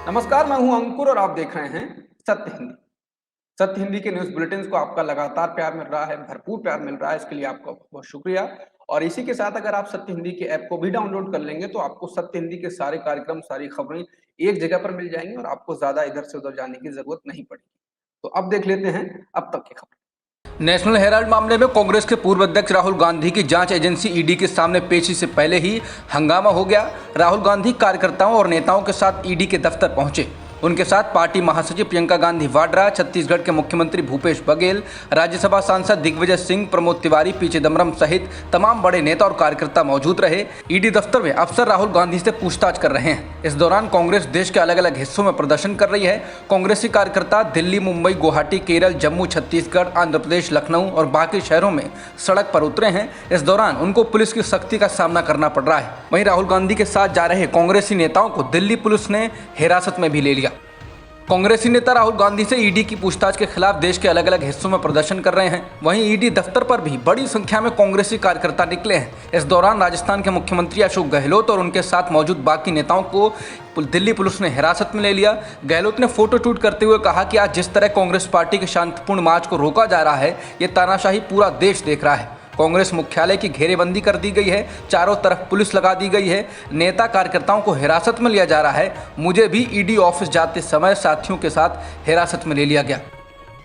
नमस्कार, मैं हूं अंकुर और आप देख रहे हैं सत्य हिंदी। सत्य हिंदी के न्यूज़ बुलेटिन्स को आपका लगातार प्यार मिल रहा है, भरपूर प्यार मिल रहा है, इसके लिए आपका बहुत शुक्रिया। और इसी के साथ अगर आप सत्य हिंदी के ऐप को भी डाउनलोड कर लेंगे, तो आपको सत्य हिंदी के सारे कार्यक्रम, सारी खबरें एक जगह पर मिल जाएँगी और आपको ज़्यादा इधर से उधर जाने की ज़रूरत नहीं पड़ेगी। तो अब देख लेते हैं अब तक की खबरें। नेशनल हेराल्ड मामले में कांग्रेस के पूर्व अध्यक्ष राहुल गांधी की जांच एजेंसी ईडी के सामने पेशी से पहले ही हंगामा हो गया। राहुल गांधी कार्यकर्ताओं और नेताओं के साथ ईडी के दफ्तर पहुंचे। उनके साथ पार्टी महासचिव प्रियंका गांधी वाड्रा, छत्तीसगढ़ के मुख्यमंत्री भूपेश बघेल, राज्यसभा सांसद दिग्विजय सिंह, प्रमोद तिवारी, पी चिदम्बरम सहित तमाम बड़े नेता और कार्यकर्ता मौजूद रहे। ईडी दफ्तर में अफसर राहुल गांधी से पूछताछ कर रहे हैं। इस दौरान कांग्रेस देश के अलग अलग हिस्सों में प्रदर्शन कर रही है। कांग्रेसी कार्यकर्ता दिल्ली, मुंबई, गुवाहाटी, केरल, जम्मू, छत्तीसगढ़, आंध्र प्रदेश, लखनऊ और बाकी शहरों में सड़क पर उतरे हैं। इस दौरान उनको पुलिस की सख्ती का सामना करना पड़ रहा है। वहीं राहुल गांधी के साथ जा रहे कांग्रेसी नेताओं को दिल्ली पुलिस ने हिरासत में भी ले लिया। कांग्रेसी नेता राहुल गांधी से ईडी की पूछताछ के खिलाफ देश के अलग अलग हिस्सों में प्रदर्शन कर रहे हैं। वहीं ईडी दफ्तर पर भी बड़ी संख्या में कांग्रेसी कार्यकर्ता निकले हैं। इस दौरान राजस्थान के मुख्यमंत्री अशोक गहलोत और उनके साथ मौजूद बाकी नेताओं को दिल्ली पुलिस ने हिरासत में ले लिया। गहलोत ने फोटो ट्वीट करते हुए कहा कि आज जिस तरह कांग्रेस पार्टी के शांतिपूर्ण मार्च को रोका जा रहा है, ये तानाशाही पूरा देश देख रहा है। कांग्रेस मुख्यालय की घेरेबंदी कर दी गई है, चारों तरफ पुलिस लगा दी गई है, नेता कार्यकर्ताओं को हिरासत में लिया जा रहा है। मुझे भी ईडी ऑफिस जाते समय साथियों के साथ हिरासत में ले लिया गया।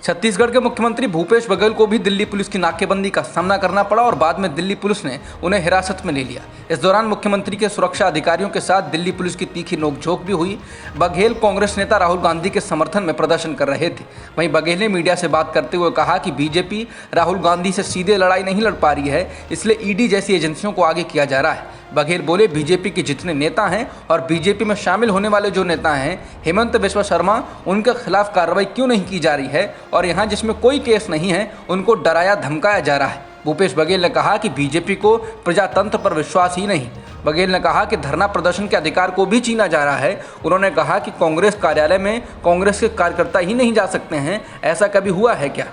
छत्तीसगढ़ के मुख्यमंत्री भूपेश बघेल को भी दिल्ली पुलिस की नाकेबंदी का सामना करना पड़ा और बाद में दिल्ली पुलिस ने उन्हें हिरासत में ले लिया। इस दौरान मुख्यमंत्री के सुरक्षा अधिकारियों के साथ दिल्ली पुलिस की तीखी नोकझोंक भी हुई। बघेल कांग्रेस नेता राहुल गांधी के समर्थन में प्रदर्शन कर रहे थे। वहीं बघेल ने मीडिया से बात करते हुए कहा कि बीजेपी राहुल गांधी से सीधे लड़ाई नहीं लड़ पा रही है, इसलिए ईडी जैसी एजेंसियों को आगे किया जा रहा है। बघेल बोले, बीजेपी के जितने नेता हैं और बीजेपी में शामिल होने वाले जो नेता हैं, हेमंत बिस्वा शर्मा, उनके खिलाफ कार्रवाई क्यों नहीं की जा रही है और यहाँ जिसमें कोई केस नहीं है उनको डराया धमकाया जा रहा है। भूपेश बघेल ने कहा कि बीजेपी को प्रजातंत्र पर विश्वास ही नहीं। बघेल ने कहा कि धरना प्रदर्शन के अधिकार को भी छीना जा रहा है। उन्होंने कहा कि कांग्रेस कार्यालय में कांग्रेस के कार्यकर्ता ही नहीं जा सकते हैं, ऐसा कभी हुआ है क्या?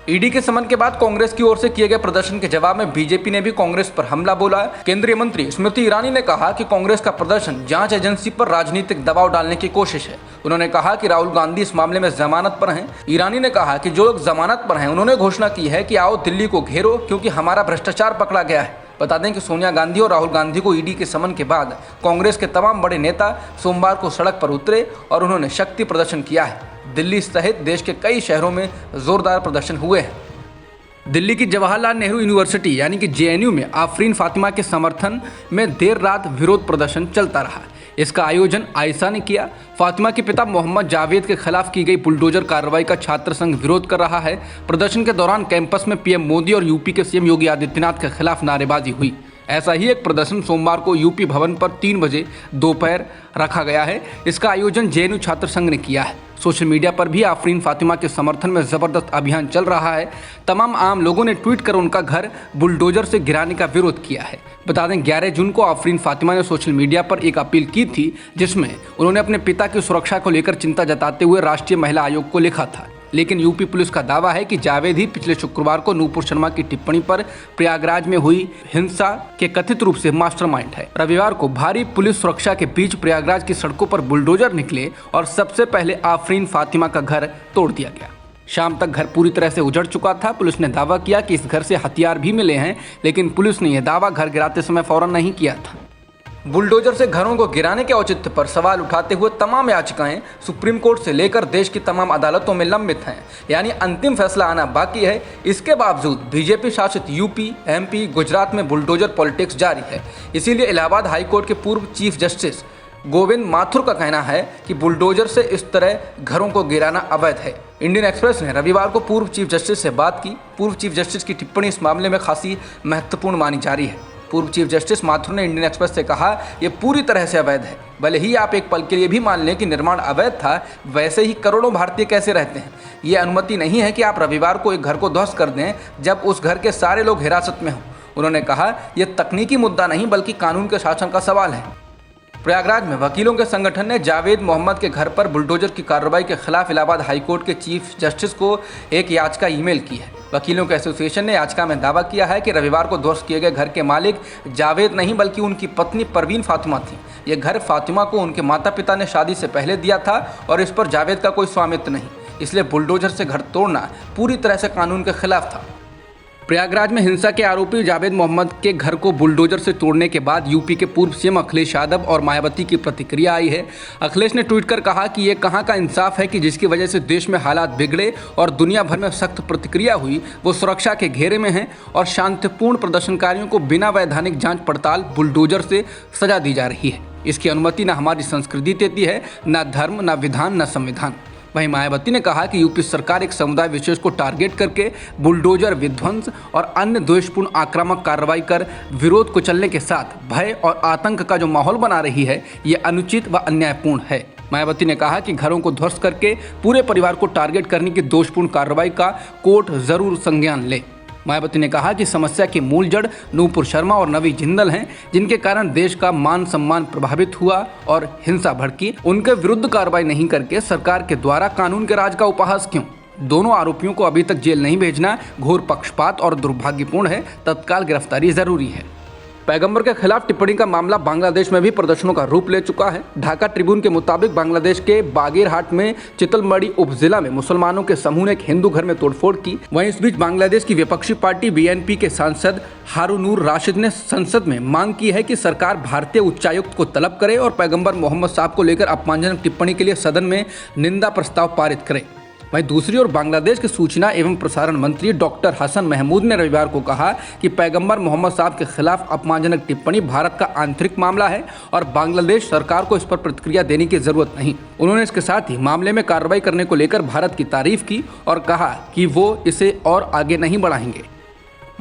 ईडी के समन के बाद कांग्रेस की ओर से किए गए प्रदर्शन के जवाब में बीजेपी ने भी कांग्रेस पर हमला बोला। केंद्रीय मंत्री स्मृति ईरानी ने कहा कि कांग्रेस का प्रदर्शन जांच एजेंसी पर राजनीतिक दबाव डालने की कोशिश है। उन्होंने कहा कि राहुल गांधी इस मामले में जमानत पर हैं। ईरानी ने कहा कि जो लोग जमानत पर हैं उन्होंने घोषणा की है कि आओ दिल्ली को घेरो, क्योंकि हमारा भ्रष्टाचार पकड़ा गया है। बता दें कि सोनिया गांधी और राहुल गांधी को ईडी के समन के बाद कांग्रेस के तमाम बड़े नेता सोमवार को सड़क पर उतरे और उन्होंने शक्ति प्रदर्शन किया है। दिल्ली सहित देश के कई शहरों में जोरदार प्रदर्शन हुए हैं। दिल्ली की जवाहरलाल नेहरू यूनिवर्सिटी यानी कि जेएनयू में आफरीन फातिमा के समर्थन में देर रात विरोध प्रदर्शन चलता रहा। इसका आयोजन आयशा ने किया। फातिमा के पिता मोहम्मद जावेद के खिलाफ की गई बुलडोजर कार्रवाई का छात्र संघ विरोध कर रहा है। प्रदर्शन के दौरान कैंपस में पीएम मोदी और यूपी के सीएम योगी आदित्यनाथ के खिलाफ नारेबाजी हुई। ऐसा ही एक प्रदर्शन सोमवार को यूपी भवन पर 3 बजे दोपहर रखा गया है। इसका आयोजन जेएनयू छात्र संघ ने किया है। सोशल मीडिया पर भी आफरीन फातिमा के समर्थन में जबरदस्त अभियान चल रहा है। तमाम आम लोगों ने ट्वीट कर उनका घर बुलडोजर से गिराने का विरोध किया है। बता दें 11 जून को आफरीन फातिमा ने सोशल मीडिया पर एक अपील की थी, जिसमें उन्होंने अपने पिता की सुरक्षा को लेकर चिंता जताते हुए राष्ट्रीय महिला आयोग को लिखा था। लेकिन यूपी पुलिस का दावा है कि जावेद ही पिछले शुक्रवार को नूपुर शर्मा की टिप्पणी पर प्रयागराज में हुई हिंसा के कथित रूप से मास्टरमाइंड है। रविवार को भारी पुलिस सुरक्षा के बीच प्रयागराज की सड़कों पर बुलडोजर निकले और सबसे पहले आफरीन फातिमा का घर तोड़ दिया गया। शाम तक घर पूरी तरह से उजड़ चुका था। पुलिस ने दावा किया कि इस घर से हथियार भी मिले हैं, लेकिन पुलिस ने यह दावा घर गिराते समय फौरन नहीं किया था। बुलडोजर से घरों को गिराने के औचित्य पर सवाल उठाते हुए तमाम याचिकाएं सुप्रीम कोर्ट से लेकर देश की तमाम अदालतों में लंबित हैं, यानी अंतिम फैसला आना बाकी है। इसके बावजूद बीजेपी शासित यूपी, एमपी, गुजरात में बुलडोजर पॉलिटिक्स जारी है। इसीलिए इलाहाबाद हाईकोर्ट के पूर्व चीफ जस्टिस गोविंद माथुर का कहना है कि बुलडोजर से इस तरह घरों को गिराना अवैध है। इंडियन एक्सप्रेस ने रविवार को पूर्व चीफ जस्टिस से बात की। पूर्व चीफ जस्टिस की टिप्पणी इस मामले में खासी महत्वपूर्ण मानी जा रही है। पूर्व चीफ जस्टिस माथुर ने इंडियन एक्सप्रेस से कहा, यह पूरी तरह से अवैध है। भले ही आप एक पल के लिए भी मान लें कि निर्माण अवैध था, वैसे ही करोड़ों भारतीय कैसे रहते हैं। ये अनुमति नहीं है कि आप रविवार को एक घर को ध्वस्त कर दें जब उस घर के सारे लोग हिरासत में हों। उन्होंने कहा, यह तकनीकी मुद्दा नहीं बल्कि कानून के शासन का सवाल है। प्रयागराज में वकीलों के संगठन ने जावेद मोहम्मद के घर पर बुलडोजर की कार्रवाई के खिलाफ इलाहाबाद हाईकोर्ट के चीफ जस्टिस को एक याचिका ईमेल की है। वकीलों के एसोसिएशन ने याचिका में दावा किया है कि रविवार को ध्वस्त किए गए घर के मालिक जावेद नहीं बल्कि उनकी पत्नी परवीन फातिमा थी। ये घर फातिमा को उनके माता पिता ने शादी से पहले दिया था और इस पर जावेद का कोई स्वामित्व नहीं, इसलिए बुलडोजर से घर तोड़ना पूरी तरह से कानून के खिलाफ था। प्रयागराज में हिंसा के आरोपी जावेद मोहम्मद के घर को बुलडोजर से तोड़ने के बाद यूपी के पूर्व सीएम अखिलेश यादव और मायावती की प्रतिक्रिया आई है। अखिलेश ने ट्वीट कर कहा कि ये कहाँ का इंसाफ है कि जिसकी वजह से देश में हालात बिगड़े और दुनिया भर में सख्त प्रतिक्रिया हुई, वो सुरक्षा के घेरे में हैं और शांतिपूर्ण प्रदर्शनकारियों को बिना वैधानिक जांच पड़ताल बुलडोजर से सजा दी जा रही है। इसकी अनुमति न हमारी संस्कृति देती है, न धर्म, न विधान, न संविधान। वहीं मायावती ने कहा कि यूपी सरकार एक समुदाय विशेष को टारगेट करके बुलडोजर विध्वंस और अन्य द्वेषपूर्ण आक्रामक कार्रवाई कर विरोध कुचलने के साथ भय और आतंक का जो माहौल बना रही है, ये अनुचित व अन्यायपूर्ण है। मायावती ने कहा कि घरों को ध्वस्त करके पूरे परिवार को टारगेट करने की दोषपूर्ण कार्रवाई का कोर्ट जरूर संज्ञान ले। मायावती ने कहा कि समस्या की मूल जड़ नूपुर शर्मा और नवी जिंदल हैं, जिनके कारण देश का मान सम्मान प्रभावित हुआ और हिंसा भड़की। उनके विरुद्ध कार्रवाई नहीं करके सरकार के द्वारा कानून के राज का उपहास क्यों? दोनों आरोपियों को अभी तक जेल नहीं भेजना घोर पक्षपात और दुर्भाग्यपूर्ण है। तत्काल गिरफ्तारी जरूरी है। पैगंबर के खिलाफ टिप्पणी का मामला बांग्लादेश में भी प्रदर्शनों का रूप ले चुका है। ढाका ट्रिब्यून के मुताबिक बांग्लादेश के बागेरहाट में चितलमड़ी उपजिला में मुसलमानों के समूह ने एक हिंदू घर में तोड़फोड़ की। वहीं इस बीच बांग्लादेश की विपक्षी पार्टी बीएनपी के सांसद हारूनूर राशिद ने संसद में मांग की है कि सरकार भारतीय उच्चायुक्त को तलब करे और पैगंबर मोहम्मद साहब को लेकर अपमानजनक टिप्पणी के लिए सदन में निंदा प्रस्ताव पारित करे। वहीं दूसरी ओर बांग्लादेश के सूचना एवं प्रसारण मंत्री डॉक्टर हसन महमूद ने रविवार को कहा कि पैगंबर मोहम्मद साहब के खिलाफ अपमानजनक टिप्पणी भारत का आंतरिक मामला है और बांग्लादेश सरकार को इस पर प्रतिक्रिया देने की जरूरत नहीं। उन्होंने इसके साथ ही मामले में कार्रवाई करने को लेकर भारत की तारीफ की और कहा कि वो इसे और आगे नहीं बढ़ाएंगे।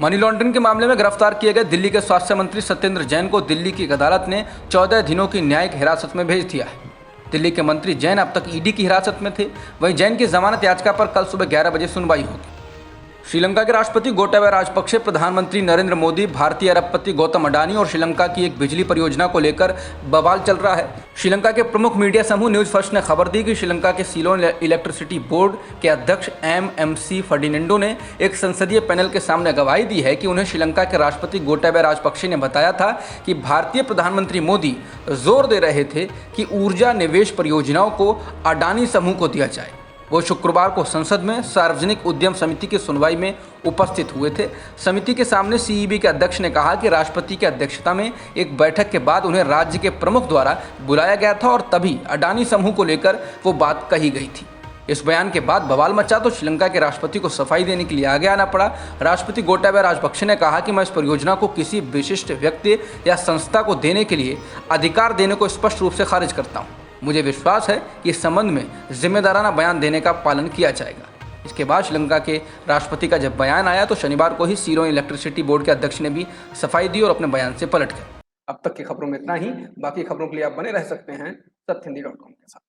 मनी लॉन्ड्रिंग के मामले में गिरफ्तार किए गए दिल्ली के स्वास्थ्य मंत्री सत्येंद्र जैन को दिल्ली की एक अदालत ने 14 दिनों की न्यायिक हिरासत में भेज दिया है। दिल्ली के मंत्री जैन अब तक ईडी की हिरासत में थे। वहीं जैन की जमानत याचिका पर कल सुबह 11 बजे सुनवाई होगी। श्रीलंका के राष्ट्रपति गोटाबया राजपक्षे, प्रधानमंत्री नरेंद्र मोदी, भारतीय अरबपति गौतम अडानी और श्रीलंका की एक बिजली परियोजना को लेकर बवाल चल रहा है। श्रीलंका के प्रमुख मीडिया समूह न्यूज फर्स्ट ने खबर दी कि श्रीलंका के सिलोन इलेक्ट्रिसिटी बोर्ड के अध्यक्ष एमएमसी फर्डिनेंडो ने एक संसदीय पैनल के सामने गवाही दी है कि उन्हें श्रीलंका के राष्ट्रपति गोटाबया राजपक्षे ने बताया था कि भारतीय प्रधानमंत्री मोदी जोर दे रहे थे कि ऊर्जा निवेश परियोजनाओं को अडानी समूह को दिया जाए। वो शुक्रवार को संसद में सार्वजनिक उद्यम समिति की सुनवाई में उपस्थित हुए थे। समिति के सामने सीईबी के अध्यक्ष ने कहा कि राष्ट्रपति की अध्यक्षता में एक बैठक के बाद उन्हें राज्य के प्रमुख द्वारा बुलाया गया था और तभी अडानी समूह को लेकर वो बात कही गई थी। इस बयान के बाद बवाल मचा तो श्रीलंका के राष्ट्रपति को सफाई देने के लिए आगे आना पड़ा। राष्ट्रपति गोटाबया राजपक्षे ने कहा कि मैं इस परियोजना को किसी विशिष्ट व्यक्ति या संस्था को देने के लिए अधिकार देने को स्पष्ट रूप से खारिज करता हूँ। मुझे विश्वास है कि इस संबंध में जिम्मेदाराना बयान देने का पालन किया जाएगा। इसके बाद श्रीलंका के राष्ट्रपति का जब बयान आया तो शनिवार को ही सिलोन इलेक्ट्रिसिटी बोर्ड के अध्यक्ष ने भी सफाई दी और अपने बयान से पलट गए। अब तक की खबरों में इतना ही। बाकी खबरों के लिए आप बने रह सकते हैं सत्यहिंदी.com के साथ।